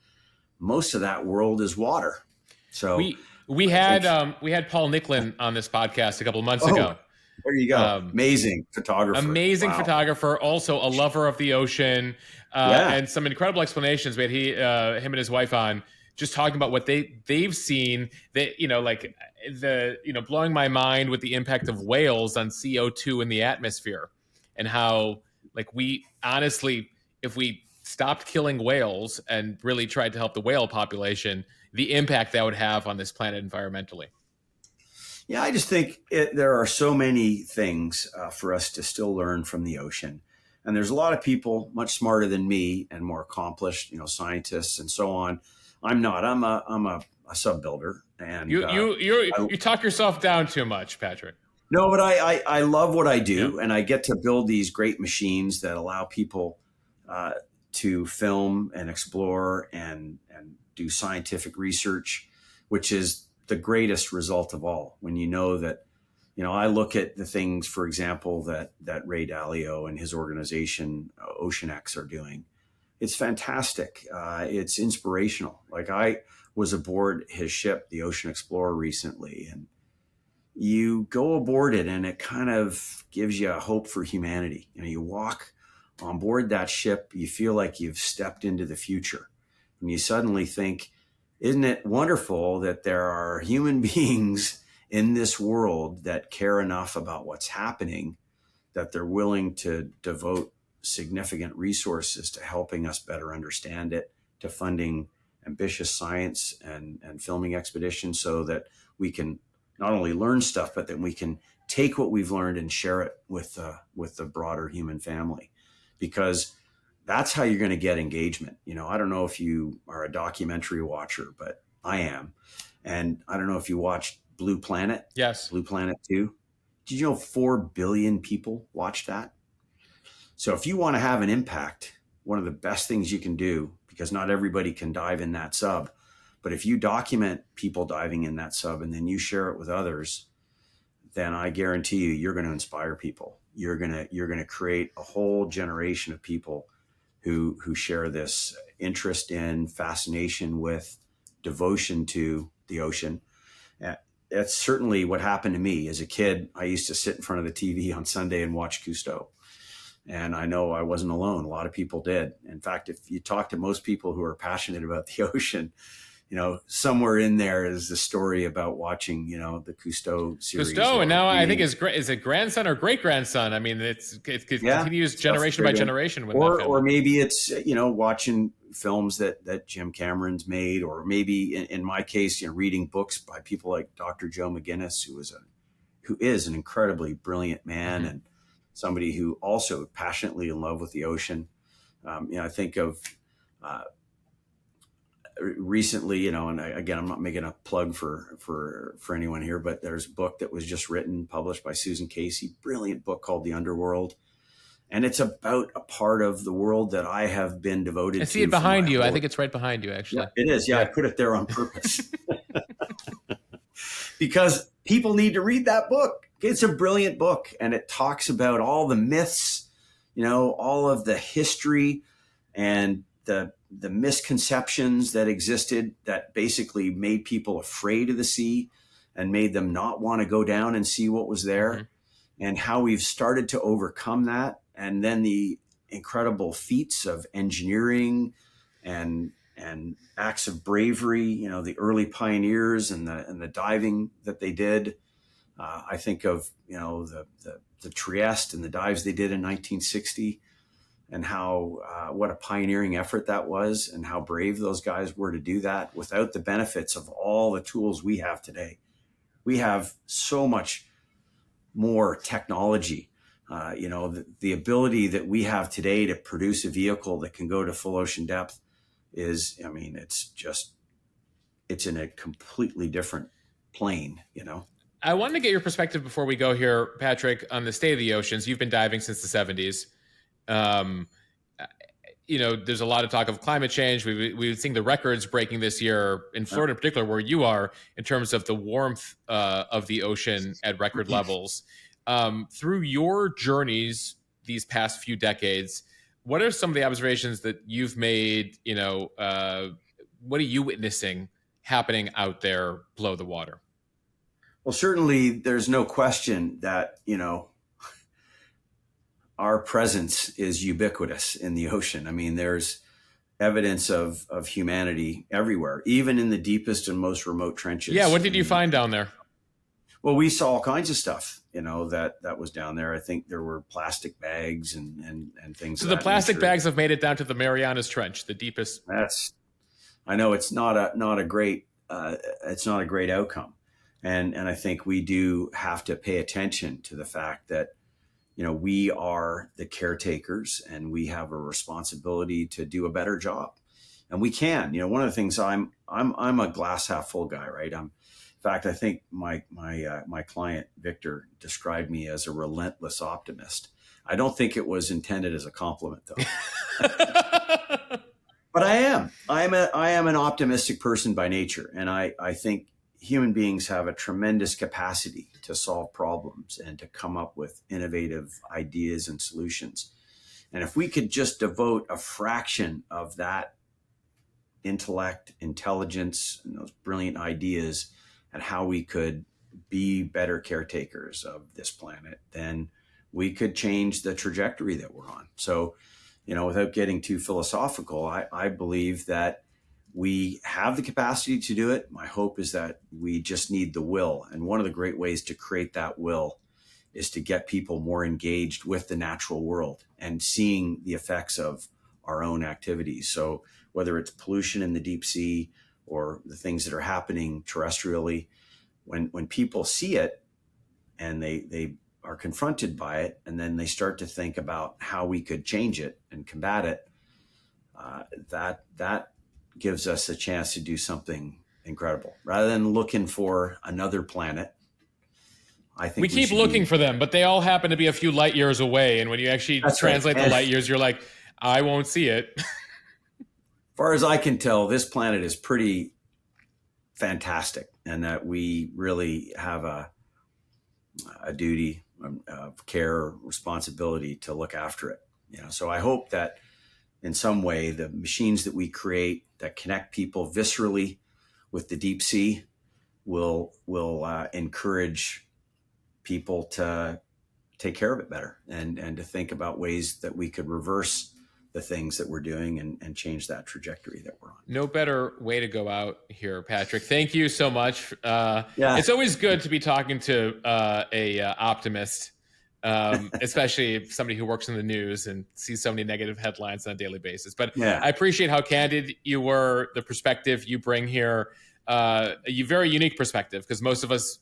most of that world is water. So we had Paul Nicklin on this podcast a couple of months ago. There you go. Amazing photographer. Photographer, also a lover of the ocean, and some incredible explanations. We had him and his wife on, just talking about what they've seen. That blowing my mind with the impact of whales on CO2 in the atmosphere, and how we honestly, if we stopped killing whales and really tried to help the whale population, the impact that would have on this planet environmentally. Yeah, I just think there are so many things for us to still learn from the ocean. And there's a lot of people much smarter than me and more accomplished, scientists and so on. I'm not. I'm a sub builder. And you talk yourself down too much, Patrick. No, but I love what I do, and I get to build these great machines that allow people to film and explore and do scientific research, which is the greatest result of all. When that, I look at the things, for example, that Ray Dalio and his organization OceanX are doing. It's fantastic. It's inspirational. I was aboard his ship, the Ocean Explorer, recently, and you go aboard it and it kind of gives you a hope for humanity. You walk on board that ship, you feel like you've stepped into the future, and you suddenly think, isn't it wonderful that there are human beings in this world that care enough about what's happening that they're willing to devote significant resources to helping us better understand it, to funding ambitious science and filming expeditions, so that we can not only learn stuff, but that we can take what we've learned and share it with the broader human family, because that's how you're going to get engagement. I don't know if you are a documentary watcher, but I am. And I don't know if you watched Blue Planet. Yes. Blue Planet 2. Did you know 4 billion people watched that? So if you want to have an impact, one of the best things you can do, because not everybody can dive in that sub, but if you document people diving in that sub and then you share it with others, then I guarantee you're going to inspire people. You're going to create a whole generation of people who share this interest in, fascination with, devotion to the ocean. That's certainly what happened to me as a kid. I used to sit in front of the TV on Sunday and watch Cousteau. And I know I wasn't alone. A lot of people did. In fact, if you talk to most people who are passionate about the ocean, somewhere in there is the story about watching, the Cousteau series. Cousteau, and now I think is it grandson or great grandson? I mean, it continues generation by generation with that film. Or maybe it's watching films that Jim Cameron's made, or maybe in my case, reading books by people like Dr. Joe McGinnis, who is an incredibly brilliant man, and somebody who also passionately in love with the ocean. I think of recently, and again, I'm not making a plug for anyone here, but there's a book that was just written, published by Susan Casey, brilliant book called The Underworld. And it's about a part of the world that I have been devoted to. I see it behind you. I think it's right behind you, actually. Yeah, it is. Yeah, I put it there on purpose. Because people need to read that book. It's a brilliant book, and it talks about all the myths, all of the history and the misconceptions that existed that basically made people afraid of the sea and made them not want to go down and see what was there, and how we've started to overcome that. And then the incredible feats of engineering and acts of bravery, the early pioneers and the diving that they did. I think of, the Trieste and the dives they did in 1960, and how what a pioneering effort that was, and how brave those guys were to do that without the benefits of all the tools we have today. We have so much more technology. The ability that we have today to produce a vehicle that can go to full ocean depth is, it's in a completely different plane, I wanted to get your perspective before we go here, Patrick, on the state of the oceans. You've been diving since the 70s. There's a lot of talk of climate change. We've seen the records breaking this year in Florida, in particular, where you are, in terms of the warmth of the ocean at record levels. Through your journeys these past few decades, what are some of the observations that you've made? What are you witnessing happening out there below the water? Well, certainly there's no question that, our presence is ubiquitous in the ocean. I mean, there's evidence of humanity everywhere, even in the deepest and most remote trenches. Yeah. What did you find down there? Well, we saw all kinds of stuff, that was down there. I think there were plastic bags and things. So the plastic bags have made it down to the Marianas Trench, the deepest. I know it's not a great outcome. And I think we do have to pay attention to the fact that, we are the caretakers, and we have a responsibility to do a better job, and we can. One of the things I'm a glass half full guy, right? In fact, I think my client Victor described me as a relentless optimist. I don't think it was intended as a compliment, though. But I am. I am an optimistic person by nature, and I think human beings have a tremendous capacity to solve problems and to come up with innovative ideas and solutions. And if we could just devote a fraction of that intellect, intelligence, and those brilliant ideas and how we could be better caretakers of this planet, then we could change the trajectory that we're on. So, without getting too philosophical, I believe that we have the capacity to do it. My hope is that we just need the will. And one of the great ways to create that will is to get people more engaged with the natural world and seeing the effects of our own activities. So whether it's pollution in the deep sea or the things that are happening terrestrially, when people see it and they are confronted by it, and then they start to think about how we could change it and combat it, that gives us a chance to do something incredible rather than looking for another planet. I think we keep looking for them, but they all happen to be a few light years away. And when you actually translate the light years, you're like, I won't see it. As far as I can tell, this planet is pretty fantastic, and that we really have a duty of care, responsibility to look after it. So I hope that in some way, the machines that we create that connect people viscerally with the deep sea will encourage people to take care of it better and to think about ways that we could reverse the things that we're doing and change that trajectory that we're on. No better way to go out here, Patrick. Thank you so much. It's always good to be talking to a optimist. Especially somebody who works in the news and sees so many negative headlines on a daily basis. But yeah. I appreciate how candid you were, the perspective you bring here, a very unique perspective, because most of us,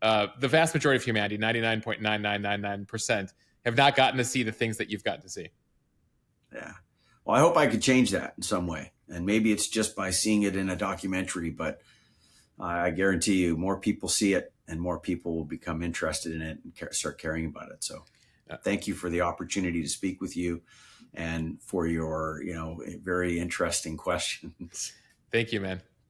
the vast majority of humanity, 99.9999%, have not gotten to see the things that you've gotten to see. Yeah. Well, I hope I could change that in some way. And maybe it's just by seeing it in a documentary, but I guarantee you more people see it and more people will become interested in it and start caring about it. So thank you for the opportunity to speak with you and for your, very interesting questions. Thank you, man.